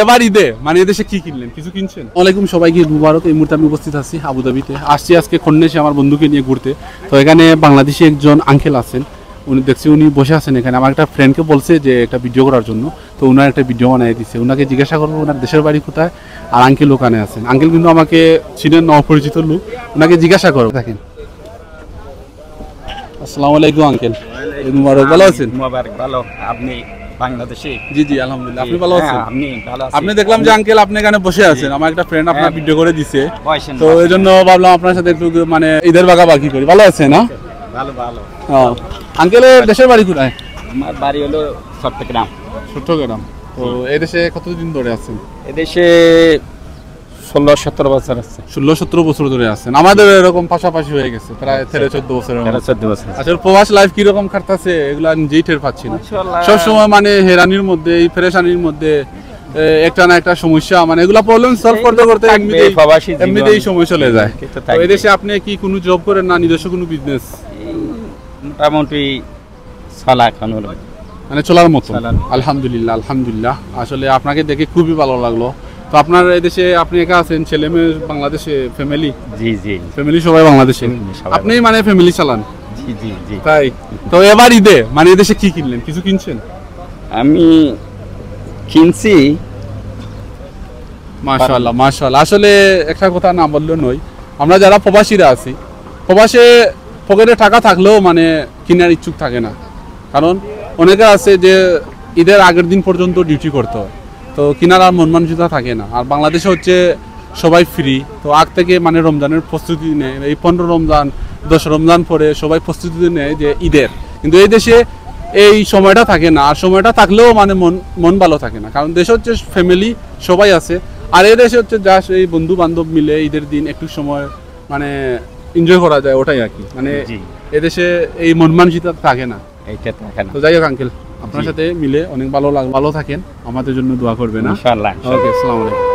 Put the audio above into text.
এবার ঈদে মানে এদেশে কি কিনলেন, কিছু কিনছেন? ওয়ালাইকুম সবাইকে মুবারক। এই মুহূর্তে আমি উপস্থিত আছি আবুধাবিতে। আসছি আজকে খন্নেশে আমার বন্ধুকে নিয়ে ঘুরতে। তো এখানে বাংলাদেশি একজন আঙ্কেল আছেন, উনি দেখছি উনি বসে আছেন এখানে। আমার একটা ফ্রেন্ডকে বলছে যে একটা ভিডিও করার জন্য, তো উনার একটা ভিডিও বানিয়ে দিচ্ছে। ওনাকে জিজ্ঞাসা করবো ওনার দেশের বাড়ি কোথায়, আর আঙ্কেল ওখানে আছেন। আঙ্কেল কিন্তু আমাকে চিনেন না, অপরিচিত লোক। ওনাকে জিজ্ঞাসা করবো। দেখেন, আসসালামু আলাইকুম আঙ্কেল, ঈদ মুবারক। ভালো আছেন? মুবারক। ভালো। আপনি বাংলাদেশি? জি জি আলহামদুলিল্লাহ। আপনি ভালো আছেন? আপনি ভালো আছেন? আপনি দেখলাম যে আঙ্কেল আপনি এখানে বসে আছেন, আমার একটা ফ্রেন্ড আপনার ভিডিও করে দিছে, বসেন। তো এই জন্য ভাবলাম আপনার সাথে একটু মানে ঈদের বাগাবাগি করি। ভালো আছেন? না ভালো ভালো। আঙ্কেলের দেশের বাড়ি কোথায়? আমার বাড়ি হলো চট্টগ্রাম। চট্টগ্রাম। তো এই দেশে কতদিন ধরে আছেন? এদেশে 16-17 বছর আছে। 16-17 বছর ধরে আছেন। আমাদের এরকম পাশাপাশি হয়ে গেছে, প্রায় 13-14 বছর। 14 বছর। আসলে প্রবাস লাইফ কিরকম কাটতেছে এগুলা নিজেই টের পাচ্ছি না। সবসময় মানে হেরানির মধ্যে, এই ফেরেশানির মধ্যে একটা না একটা সমস্যা, মানে এগুলা প্রবলেম সলভ করতে করতে এমনিতেই সময় চলে যায়। তো এই দেশে আপনি কি কোনো জব করেন না নিজস্ব কোনো বিজনেস? মোটামুটি চলা এখন মানে চলার মতো। আলহামদুলিল্লাহ আলহামদুলিল্লাহ। আসলে আপনাকে দেখে খুবই ভালো লাগলো। তো আপনার এই দেশে আপনি একা আছেন, ছেলে মেয়ে বাংলাদেশে, ফ্যামিলি? জি জি, ফ্যামিলি সবাই বাংলাদেশে। আপনি মানে ফ্যামিলি চালান? জি জি জি। তাই তো এবার ঈদে মানে এদেশে কি কিনলেন, কিছু কিনছেন? আমি কিনছি। মাশাআল্লাহ মাশাআল্লাহ। আসলে একটা কথা না বললেও নয়, আমরা যারা প্রবাসীরা আছি, প্রবাসে পকেটে টাকা থাকলেও মানে কেনার ইচ্ছুক থাকে না। কারণ অনেকে আছে যে ঈদের আগের দিন পর্যন্ত ডিউটি করতে হয়, তো কেনার আর মন মানসিকতা থাকে না। আর বাংলাদেশে হচ্ছে সবাই ফ্রি, তো আগ থেকে মানে রমজানের প্রস্তুতি নেয়। এই 15 রমজান 10 রমজান পরে সবাই প্রস্তুতি নেয় যে ঈদের, কিন্তু এই দেশে এই সময়টা থাকে না। আর সময়টা থাকলেও মানে মন ভালো থাকে না, কারণ দেশে হচ্ছে ফ্যামিলি সবাই আছে। আর এই দেশে হচ্ছে জাস্ট এই বন্ধু বান্ধব মিলে ঈদের দিন একটু সময় মানে এনজয় করা যায়, ওটাই আর কি। মানে এদেশে এই মন মানসিকতা থাকে না। তো যাই হোক আঙ্কেল, আপনার সাথে মিলে অনেক ভালো লাগলো। ভালো থাকেন, আমাদের জন্য দোয়া করবেন। ইনশাআল্লাহ। ওকে, আসসালামু আলাইকুম।